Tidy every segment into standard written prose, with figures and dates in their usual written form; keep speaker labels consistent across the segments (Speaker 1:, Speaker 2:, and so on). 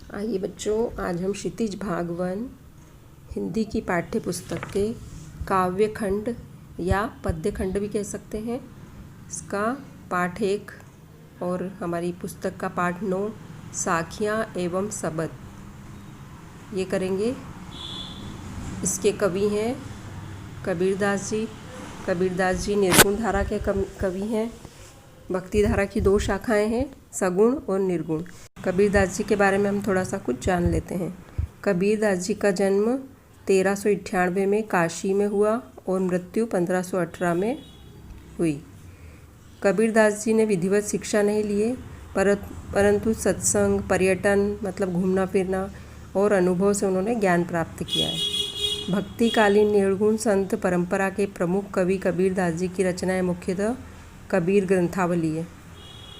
Speaker 1: आइए बच्चों, आज हम क्षितिज भाग 1 हिंदी की पाठ्य पुस्तक के काव्य खंड या पद्य खंड भी कह सकते हैं, इसका पाठ 1 और हमारी पुस्तक का पाठ 9 साखियाँ एवं सबद ये करेंगे। इसके कवि हैं कबीरदास जी। कबीरदास जी निर्गुण धारा के कवि हैं। भक्ति धारा की 2 शाखाएं हैं, सगुण और निर्गुण। कबीरदास जी के बारे में हम थोड़ा सा कुछ जान लेते हैं। कबीरदास जी का जन्म 1398 में काशी में हुआ और मृत्यु 1518 में हुई। कबीरदास जी ने विधिवत शिक्षा नहीं लिए, परंतु सत्संग, पर्यटन मतलब घूमना फिरना और अनुभव से उन्होंने ज्ञान प्राप्त किया है। भक्तिकालीन निर्गुण संत परंपरा के प्रमुख कवि कबीरदास जी की रचनाएं मुख्यतः कबीर ग्रंथावली है,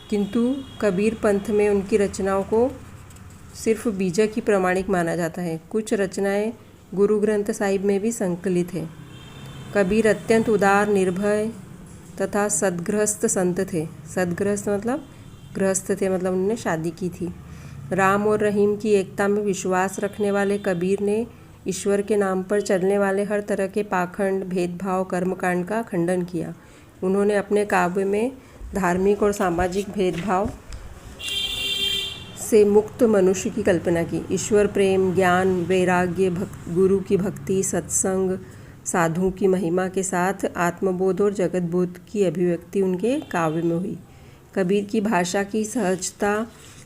Speaker 1: किंतु कबीर पंथ में उनकी रचनाओं को सिर्फ बीजक ही प्रमाणिक माना जाता है। कुछ रचनाएं गुरु ग्रंथ साहिब में भी संकलित हैं। कबीर अत्यंत उदार, निर्भय तथा सद्गृहस्थ संत थे। सद्गृहस्थ मतलब गृहस्थ थे, मतलब उन्होंने शादी की थी। राम और रहीम की एकता में विश्वास रखने वाले कबीर ने ईश्वर के नाम पर चलने वाले हर तरह के पाखंड, भेदभाव, कर्मकांड का खंडन किया। उन्होंने अपने काव्य में धार्मिक और सामाजिक भेदभाव से मुक्त मनुष्य की कल्पना की। ईश्वर प्रेम, ज्ञान, वैराग्य, गुरु की भक्ति, सत्संग, साधु की महिमा के साथ आत्मबोध और जगत बोध की अभिव्यक्ति उनके काव्य में हुई। कबीर की भाषा की सहजता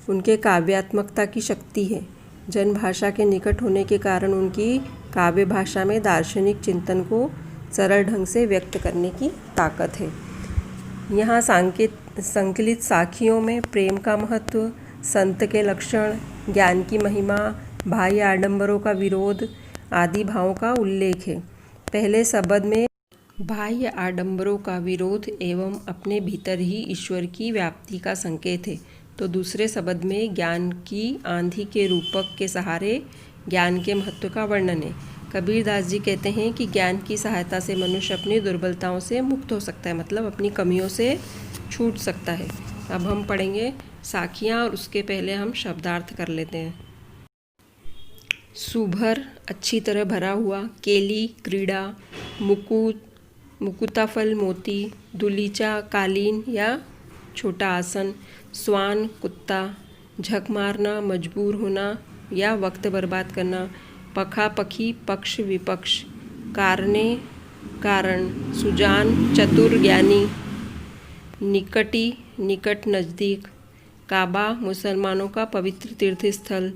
Speaker 1: उनके काव्यात्मकता की शक्ति है। जन भाषा के निकट होने के कारण उनकी काव्य भाषा में दार्शनिक चिंतन को सरल ढंग से व्यक्त करने की ताकत है। यहाँ संकलित साखियों में प्रेम का महत्व, संत के लक्षण, ज्ञान की महिमा, बाह्य आडंबरों का विरोध आदि भावों का उल्लेख है। पहले सबद में बाह्य आडंबरों का विरोध एवं अपने भीतर ही ईश्वर की व्याप्ति का संकेत है, तो दूसरे सबद में ज्ञान की आंधी के रूपक के सहारे ज्ञान के महत्व का वर्णन है। कबीरदास जी कहते हैं कि ज्ञान की सहायता से मनुष्य अपनी दुर्बलताओं से मुक्त हो सकता है, मतलब अपनी कमियों से छूट सकता है। अब हम पढ़ेंगे साखियाँ और उसके पहले हम शब्दार्थ कर लेते हैं। सुभर अच्छी तरह भरा हुआ, केली क्रीड़ा, मुकुताफल मोती, दुलीचा कालीन या छोटा आसन, स्वान कुत्ता, झक मारना, मजबूर होना या वक्त बर्बाद करना, पखा पखी, पक्ष विपक्ष, कारणे कारण, सुजान चतुर ज्ञानी, निकटी निकट नज़दीक, काबा मुसलमानों का पवित्र तीर्थ स्थल,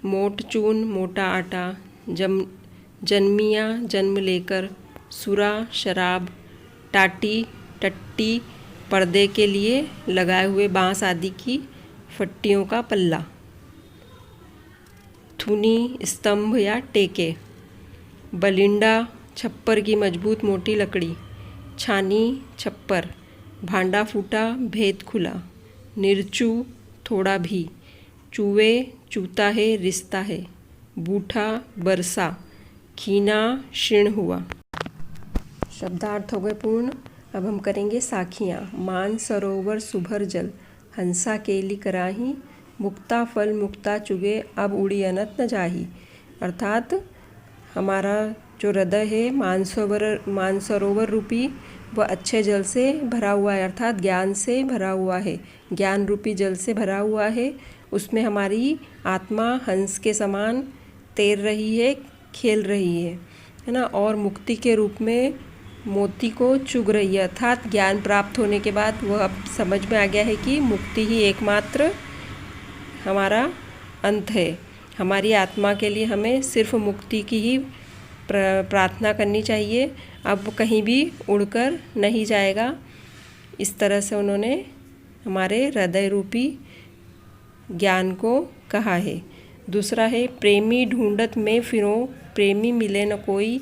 Speaker 1: मोट चून मोटा आटा, जन्मिया जन्म लेकर, सुरा शराब, टाटी टट्टी, पर्दे के लिए लगाए हुए बांस आदि की फट्टियों का पल्ला, थुनी स्तंभ या टेके, बलिंडा छप्पर की मजबूत मोटी लकड़ी, छानी छप्पर, भांडा फूटा भेद खुला, निरचू थोड़ा भी, चूवे चूता है रिश्ता है, बूठा बरसा, खीना क्षीण हुआ। शब्दार्थ हो गए पूर्ण। अब हम करेंगे साखियाँ। मान सरोवर सुभर जल, हंसा केली कराही, मुक्ता फल मुक्ता चुगे, अब उड़ी अनत न जाही। अर्थात हमारा जो हृदय है मानसरोवर रूपी वह अच्छे जल से भरा हुआ है, अर्थात ज्ञान से भरा हुआ है, ज्ञान रूपी जल से भरा हुआ है। उसमें हमारी आत्मा हंस के समान तैर रही है, खेल रही है ना, और मुक्ति के रूप में मोती को चुग रही है। अर्थात ज्ञान प्राप्त होने के बाद वह अब समझ में आ गया है कि मुक्ति ही एकमात्र हमारा अंत है। हमारी आत्मा के लिए हमें सिर्फ मुक्ति की ही प्रार्थना करनी चाहिए। अब वो कहीं भी उड़कर नहीं जाएगा। इस तरह से उन्होंने हमारे हृदय रूपी ज्ञान को कहा है। दूसरा है प्रेमी ढूंढत में फिरों, प्रेमी मिले न कोई,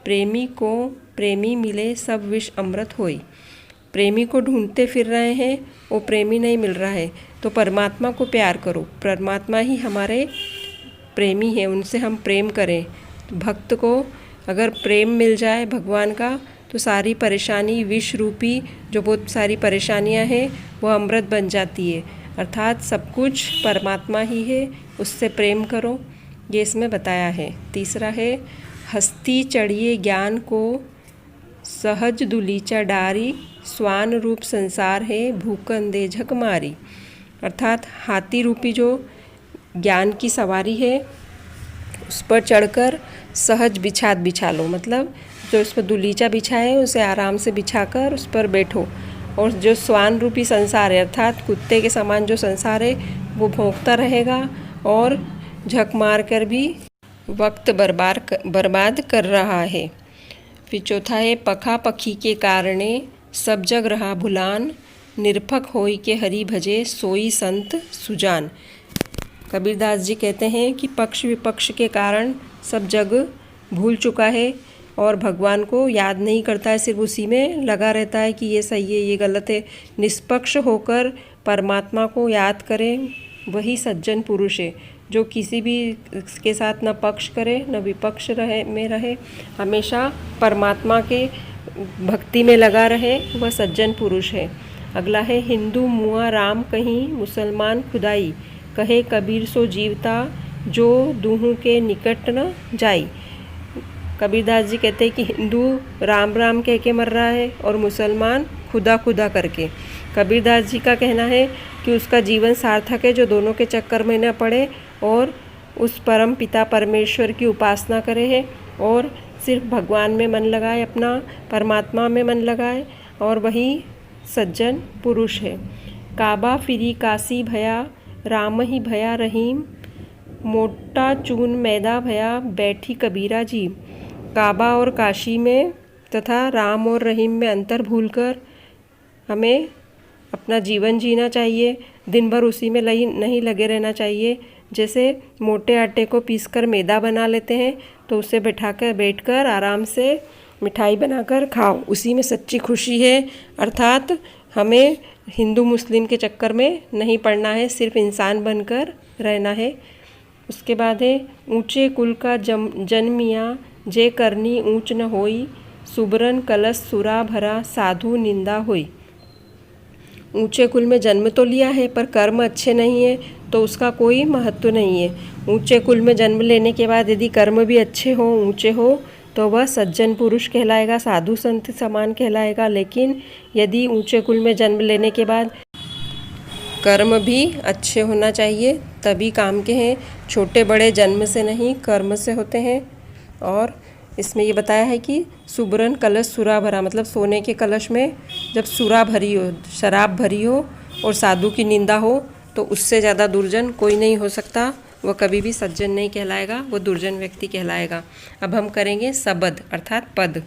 Speaker 1: प्रेमी को प्रेमी मिले सब विष अमृत होई। प्रेमी को ढूंढते फिर रहे हैं, वो प्रेमी नहीं मिल रहा है, तो परमात्मा को प्यार करो। परमात्मा ही हमारे प्रेमी है, उनसे हम प्रेम करें। भक्त को अगर प्रेम मिल जाए भगवान का, तो सारी परेशानी, विष रूपी जो बहुत सारी परेशानियां हैं वो अमृत बन जाती है। अर्थात सब कुछ परमात्मा ही है, उससे प्रेम करो, ये इसमें बताया है। तीसरा है हस्ती चढ़िए ज्ञान को, सहज दुलीचा डारी, स्वान रूप संसार है, भूकन दे झक मारी। अर्थात हाथी रूपी जो ज्ञान की सवारी है उस पर चढ़कर सहज बिछा लो, मतलब जो उस पर दुलीचा बिछा है उसे आराम से बिछाकर उस पर बैठो। और जो स्वान रूपी संसार है अर्थात कुत्ते के समान जो संसार है वो भौंकता रहेगा और झक मार कर भी वक्त बर्बाद कर रहा है। फिर चौथा है पखा पखी के कारणे, सब जग रहा भुलान, निरपक होई के हरि भजे, सोई संत सुजान। कबीरदास जी कहते हैं कि पक्ष विपक्ष के कारण सब जग भूल चुका है और भगवान को याद नहीं करता है, सिर्फ उसी में लगा रहता है कि ये सही है ये गलत है। निष्पक्ष होकर परमात्मा को याद करें, वही सज्जन पुरुष है जो किसी भी के साथ न पक्ष करे न विपक्ष रहे, हमेशा परमात्मा के भक्ति में लगा रहे, वह सज्जन पुरुष है। अगला है हिंदू मुआ राम कहीं, मुसलमान खुदाई, कहे कबीर सो जीवता, जो दूहों के निकट न जाई। कबीरदास जी कहते हैं कि हिंदू राम राम कह के मर रहा है और मुसलमान खुदा खुदा करके। कबीरदास जी का कहना है कि उसका जीवन सार्थक है जो दोनों के चक्कर में न पड़े और उस परम पिता परमेश्वर की उपासना करे है और सिर्फ भगवान में मन लगाए, अपना परमात्मा में मन लगाए, और वही सज्जन पुरुष है। काबा फिरी काशी भया, राम ही भया रहीम, मोटा चून मैदा भया, बैठी कबीरा जी। काबा और काशी में तथा राम और रहीम में अंतर भूलकर हमें अपना जीवन जीना चाहिए, दिन भर उसी में नहीं लगे रहना चाहिए। जैसे मोटे आटे को पीसकर मैदा बना लेते हैं तो उसे बैठकर आराम से मिठाई बनाकर खाओ, उसी में सच्ची खुशी है। अर्थात हमें हिंदू मुस्लिम के चक्कर में नहीं पड़ना है, सिर्फ इंसान बनकर रहना है। उसके बाद है ऊंचे कुल का जन्मिया, जे करनी ऊंच न होई, सुबरन कलश सुरा भरा, साधु निंदा होई। ऊंचे कुल में जन्म तो लिया है पर कर्म अच्छे नहीं है तो उसका कोई महत्व नहीं है। ऊंचे कुल में जन्म लेने के बाद यदि कर्म भी अच्छे हो, ऊंचे हो, तो वह सज्जन पुरुष कहलाएगा, साधु संत समान कहलाएगा। लेकिन यदि ऊंचे कुल में जन्म लेने के बाद कर्म भी अच्छे होना चाहिए तभी काम के हैं। छोटे बड़े जन्म से नहीं, कर्म से होते हैं। और इसमें ये बताया है कि सुबरन कलश सुरा भरा, मतलब सोने के कलश में जब सुरा भरी हो, शराब भरी हो और साधु की निंदा हो तो उससे ज़्यादा दुर्जन कोई नहीं हो सकता, वह कभी भी सज्जन नहीं कहलाएगा, वो दुर्जन व्यक्ति कहलाएगा। अब हम करेंगे सबद अर्थात पद।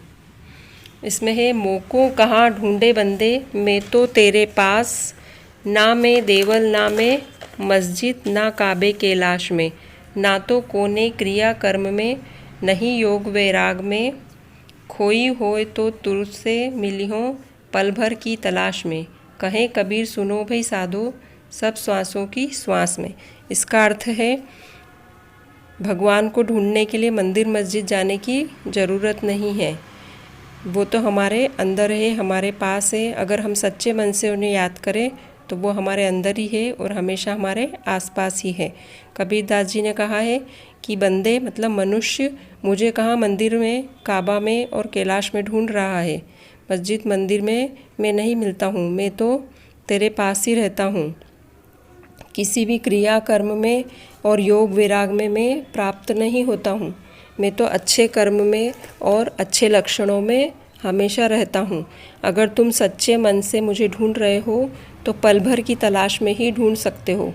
Speaker 1: इसमें है मोको कहाँ ढूंढे बंदे, मैं तो तेरे पास, ना मैं देवल ना मैं मस्जिद, ना काबे कैलाश में, ना तो कोने क्रिया कर्म में, नहीं योग वैराग में, खोई होए तो तुझसे मिली हो पल भर की तलाश में, कहें कबीर सुनो भाई साधो, सब श्वासों की श्वास में। इसका अर्थ है भगवान को ढूंढने के लिए मंदिर मस्जिद जाने की ज़रूरत नहीं है, वो तो हमारे अंदर है, हमारे पास है। अगर हम सच्चे मन से उन्हें याद करें तो वो हमारे अंदर ही है और हमेशा हमारे आसपास ही है। कबीरदास जी ने कहा है कि बंदे मतलब मनुष्य मुझे कहाँ मंदिर में, काबा में और कैलाश में ढूंढ रहा है, मस्जिद मंदिर में मैं नहीं मिलता हूँ, मैं तो तेरे पास ही रहता हूँ। किसी भी क्रिया कर्म में और योग वैराग में मैं प्राप्त नहीं होता हूँ, मैं तो अच्छे कर्म में और अच्छे लक्षणों में हमेशा रहता हूँ। अगर तुम सच्चे मन से मुझे ढूंढ रहे हो तो पल भर की तलाश में ही ढूंढ सकते हो,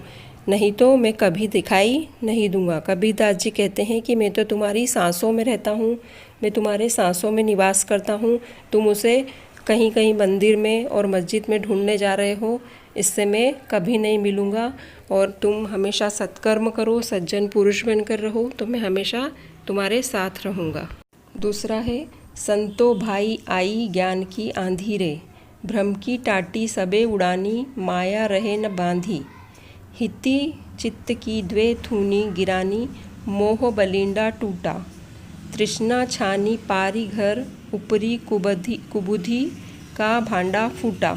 Speaker 1: नहीं तो मैं कभी दिखाई नहीं दूंगा। कबीरदास जी कहते हैं कि मैं तो तुम्हारी सांसों में रहता हूँ, मैं तुम्हारे सांसों में निवास करता हूँ, तुम उसे कहीं कहीं मंदिर में और मस्जिद में ढूंढने जा रहे हो, इससे मैं कभी नहीं मिलूँगा। और तुम हमेशा सत्कर्म करो, सज्जन पुरुष बनकर रहो, तो मैं हमेशा तुम्हारे साथ रहूँगा। दूसरा है संतो भाई आई ज्ञान की आंधी रे, भ्रम की टाटी सबे उड़ानी, माया रहे न बांधी, हिति चित्त की द्वे थूनी गिरानी, मोह बलिंडा टूटा, तृष्णा छानी पारी घर, ऊपरी कुबुद्धि का भांडा फूटा।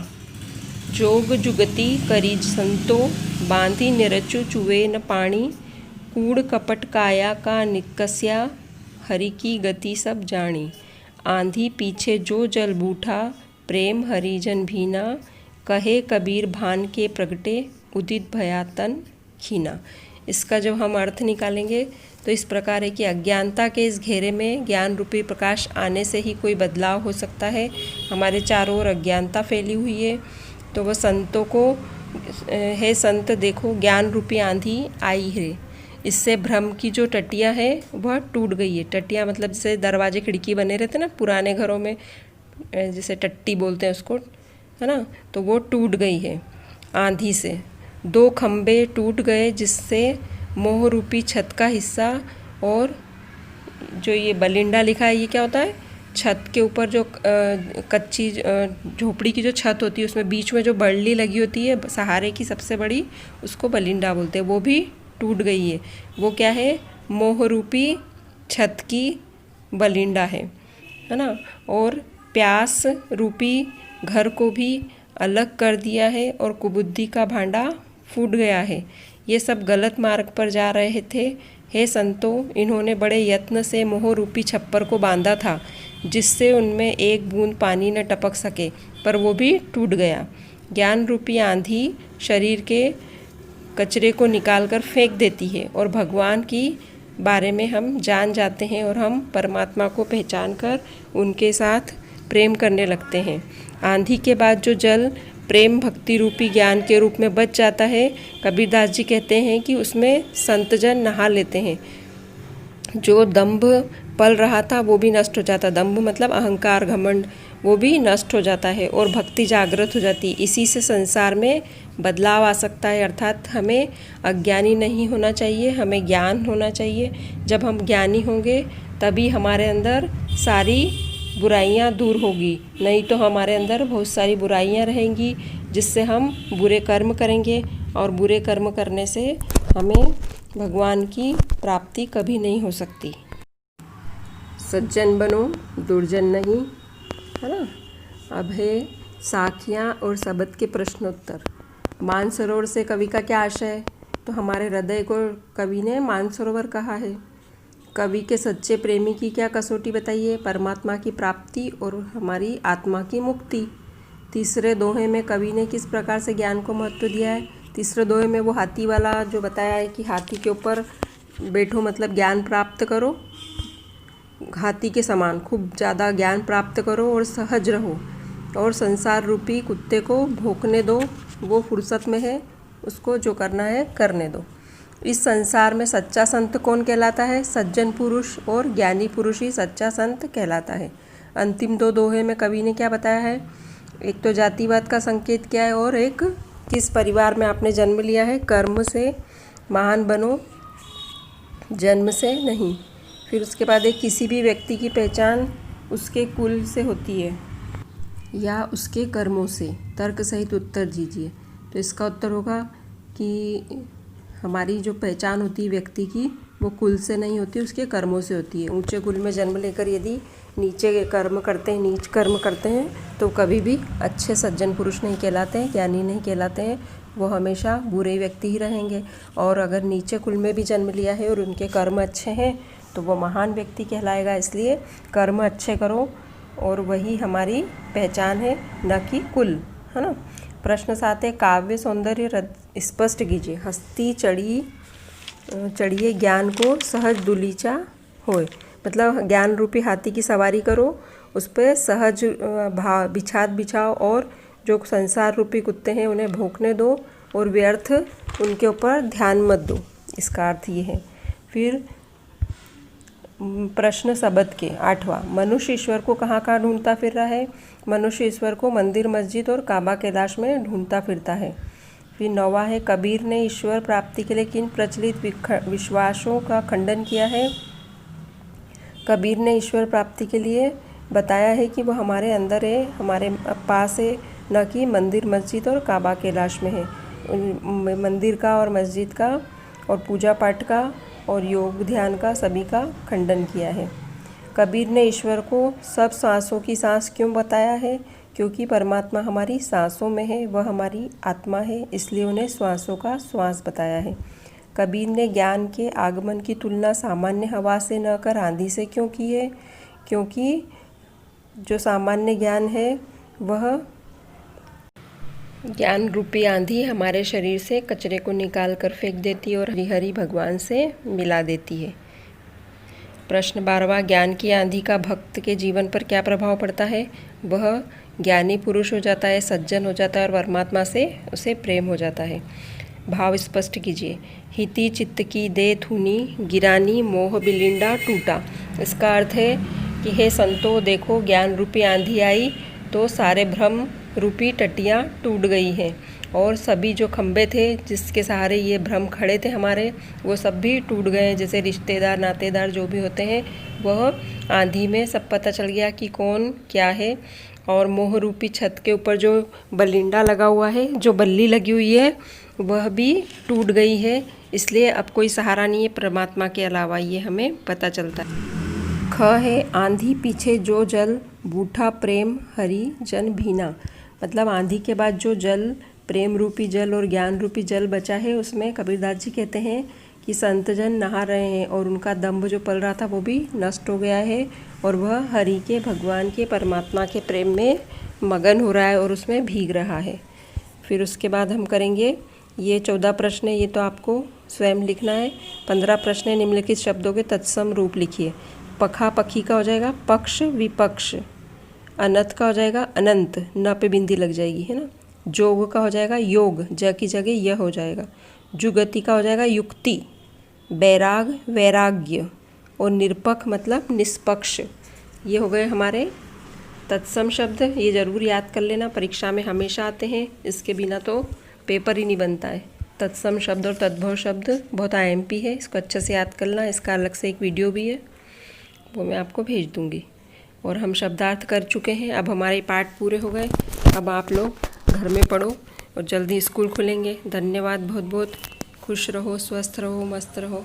Speaker 1: जोग जुगति करी संतो, बांधी निरचु चुवे न पाणी। कूड़ कपट काया का निकस्या, हरि की गति सब जानी। आंधी पीछे जो जल बूठा, प्रेम हरिजन भीना। कहे कबीर भान के प्रगटे, उदित भया तन खीना। इसका जब हम अर्थ निकालेंगे तो इस प्रकार है कि अज्ञानता के इस घेरे में ज्ञान रूपी प्रकाश आने से ही कोई बदलाव हो सकता है। हमारे चारों ओर अज्ञानता फैली हुई है, तो वह संतों को, हे संत देखो ज्ञान रूपी आंधी आई है, इससे भ्रम की जो टटिया है वह टूट गई है। टटिया मतलब जैसे दरवाजे खिड़की बने रहते ना पुराने घरों में, जैसे टट्टी बोलते हैं उसको, है ना, तो वो टूट गई है आंधी से। दो खम्भे टूट गए जिससे मोह रूपी छत का हिस्सा, और जो ये बलिंडा लिखा है ये क्या होता है, छत के ऊपर जो कच्ची झोपड़ी की जो छत होती है उसमें बीच में जो बल्ली लगी होती है सहारे की सबसे बड़ी, उसको बलिंडा बोलते हैं, वो भी टूट गई है। वो क्या है, मोह रूपी छत की बलिंडा है ना। और प्यास रूपी घर को भी अलग कर दिया है, और कुबुद्धि का भांडा फूट गया है। ये सब गलत मार्ग पर जा रहे थे। हे संतों, इन्होंने बड़े यत्न से मोह रूपी छप्पर को बांधा था, जिससे उनमें एक बूंद पानी न टपक सके, पर वो भी टूट गया। ज्ञान रूपी आंधी शरीर के कचरे को निकालकर फेंक देती है, और भगवान की बारे में हम जान जाते हैं, और हम परमात्मा को पहचान कर उनके साथ प्रेम करने लगते हैं। आंधी के बाद जो जल प्रेम भक्ति रूपी ज्ञान के रूप में बच जाता है, कबीरदास जी कहते हैं कि उसमें संतजन नहा लेते हैं। जो दंभ पल रहा था वो भी नष्ट हो जाता, दंभ मतलब अहंकार घमंड, वो भी नष्ट हो जाता है, और भक्ति जागृत हो जाती। इसी से संसार में बदलाव आ सकता है, अर्थात हमें अज्ञानी नहीं होना चाहिए, हमें ज्ञान होना चाहिए। जब हम ज्ञानी होंगे तभी हमारे अंदर सारी बुराइयां दूर होगी, नहीं तो हमारे अंदर बहुत सारी बुराइयां रहेंगी, जिससे हम बुरे कर्म करेंगे, और बुरे कर्म करने से हमें भगवान की प्राप्ति कभी नहीं हो सकती। सज्जन बनो दुर्जन नहीं, है ना। अब है साखियाँ और शब्द के प्रश्नोत्तर। मानसरोवर से कवि का क्या आशय है, तो हमारे हृदय को कवि ने मानसरोवर कहा है। कवि के सच्चे प्रेमी की क्या कसौटी बताइए, परमात्मा की प्राप्ति और हमारी आत्मा की मुक्ति। तीसरे दोहे में कवि ने किस प्रकार से ज्ञान को महत्व दिया है। तीसरे दोहे में वो हाथी वाला जो बताया है कि हाथी के ऊपर बैठो मतलब ज्ञान प्राप्त करो, हाथी के समान खूब ज़्यादा ज्ञान प्राप्त करो और सहज रहो, और संसार रूपी कुत्ते को भौंकने दो, वो फुर्सत में है, उसको जो करना है करने दो। इस संसार में सच्चा संत कौन कहलाता है, सज्जन पुरुष और ज्ञानी पुरुष ही सच्चा संत कहलाता है। अंतिम दो दोहे में कवि ने क्या बताया है, एक तो जातिवाद का संकेत क्या है, और एक किस परिवार में आपने जन्म लिया है, कर्म से महान बनो जन्म से नहीं। फिर उसके बाद एक किसी भी व्यक्ति की पहचान उसके कुल से होती है या उसके कर्मों से, तर्क सहित उत्तर दीजिए। तो इसका उत्तर होगा कि हमारी जो पहचान होती है व्यक्ति की वो कुल से नहीं होती, उसके कर्मों से होती है। ऊंचे कुल में जन्म लेकर यदि नीचे कर्म करते हैं, नीच कर्म करते हैं, तो कभी भी अच्छे सज्जन पुरुष नहीं कहलाते हैं, ज्ञानी नहीं कहलाते हैं, वो हमेशा बुरे व्यक्ति ही रहेंगे। और अगर नीचे कुल में भी जन्म लिया है और उनके कर्म अच्छे हैं तो वो महान व्यक्ति कहलाएगा। इसलिए कर्म अच्छे करो, और वही हमारी पहचान है, न कि कुल, है ना। प्रश्न 7 है, काव्य सौंदर्य स्पष्ट कीजिए। हस्ती चढ़िए ज्ञान को सहज दुलीचा होए, मतलब ज्ञान रूपी हाथी की सवारी करो, उस पर सहज बिछाओ, और जो संसार रूपी कुत्ते हैं उन्हें भौंकने दो, और व्यर्थ उनके ऊपर ध्यान मत दो। इसका अर्थ ये है। फिर प्रश्न शब्द के 8वां, मनुष्य ईश्वर को कहाँ ढूंढता फिर रहा है। मनुष्य ईश्वर को मंदिर मस्जिद और काबा कैलाश में ढूंढता फिरता है। फिर 9वां है, कबीर ने ईश्वर प्राप्ति के लिए किन प्रचलित विश्वासों का खंडन किया है। कबीर ने ईश्वर प्राप्ति के लिए बताया है कि वो हमारे अंदर है, हमारे पास है, न कि मंदिर मस्जिद और काबा कैलाश में है। मंदिर का और मस्जिद का और पूजा पाठ का और योग ध्यान का सभी का खंडन किया है। कबीर ने ईश्वर को सब सांसों की सांस क्यों बताया है, क्योंकि परमात्मा हमारी सांसों में है, वह हमारी आत्मा है, इसलिए उन्हें श्वासों का श्वास बताया है। कबीर ने ज्ञान के आगमन की तुलना सामान्य हवा से न कर आंधी से क्यों की है? क्योंकि जो सामान्य ज्ञान है वह ज्ञान रूपी आंधी हमारे शरीर से कचरे को निकाल कर फेंक देती है और हरि भगवान से मिला देती है। प्रश्न 12वां, ज्ञान की आंधी का भक्त के जीवन पर क्या प्रभाव पड़ता है? वह ज्ञानी पुरुष हो जाता है, सज्जन हो जाता है और परमात्मा से उसे प्रेम हो जाता है। भाव स्पष्ट कीजिए। हिति चित्त की दे थूनी, गिरानी मोह बिलिंडा टूटा। इसका अर्थ है कि हे संतो, देखो ज्ञान रूपी आंधी आई तो सारे भ्रम रूपी टटियाँ टूट गई हैं और सभी जो खंबे थे जिसके सहारे ये भ्रम खड़े थे हमारे, वो सब भी टूट गए हैं। जैसे रिश्तेदार नातेदार जो भी होते हैं वह आंधी में सब पता चल गया कि कौन क्या है। और मोह रूपी छत के ऊपर जो बलिंडा लगा हुआ है, जो बल्ली लगी हुई है, वह भी टूट गई है। इसलिए अब कोई सहारा नहीं है परमात्मा के अलावा, ये हमें पता चलता है। ख है आंधी पीछे जो जल, बूढ़ा प्रेम हरि जन भीना। मतलब आंधी के बाद जो जल, प्रेम रूपी जल और ज्ञान रूपी जल बचा है, उसमें कबीरदास जी कहते हैं कि संतजन नहा रहे हैं और उनका दंभ जो पल रहा था वो भी नष्ट हो गया है और वह हरि के, भगवान के, परमात्मा के प्रेम में मगन हो रहा है और उसमें भीग रहा है। फिर उसके बाद हम करेंगे ये 14 प्रश्न है, ये तो आपको स्वयं लिखना है। 15 प्रश्न है, निम्नलिखित शब्दों के तत्सम रूप लिखिए। पखा पखी का हो जाएगा पक्ष विपक्ष। अनंत का हो जाएगा अनंत, न पे बिंदी लग जाएगी, है ना। जोग का हो जाएगा योग, ज की जगह यह हो जाएगा। जुगति का हो जाएगा युक्ति। बैराग वैराग्य और निरपक्ष मतलब निष्पक्ष। ये हो गए हमारे तत्सम शब्द। ये ज़रूर याद कर लेना, परीक्षा में हमेशा आते हैं, इसके बिना तो पेपर ही नहीं बनता है। तत्सम शब्द और तद्भव शब्द बहुत IMP है, इसको अच्छे से याद करना। इसका अलग से एक वीडियो भी है, वो मैं आपको भेज दूँगी। और हम शब्दार्थ कर चुके हैं, अब हमारे पाठ पूरे हो गए। अब आप लोग घर में पढ़ो और जल्दी स्कूल खुलेंगे। धन्यवाद बहुत बहुत। खुश रहो, स्वस्थ रहो, मस्त रहो।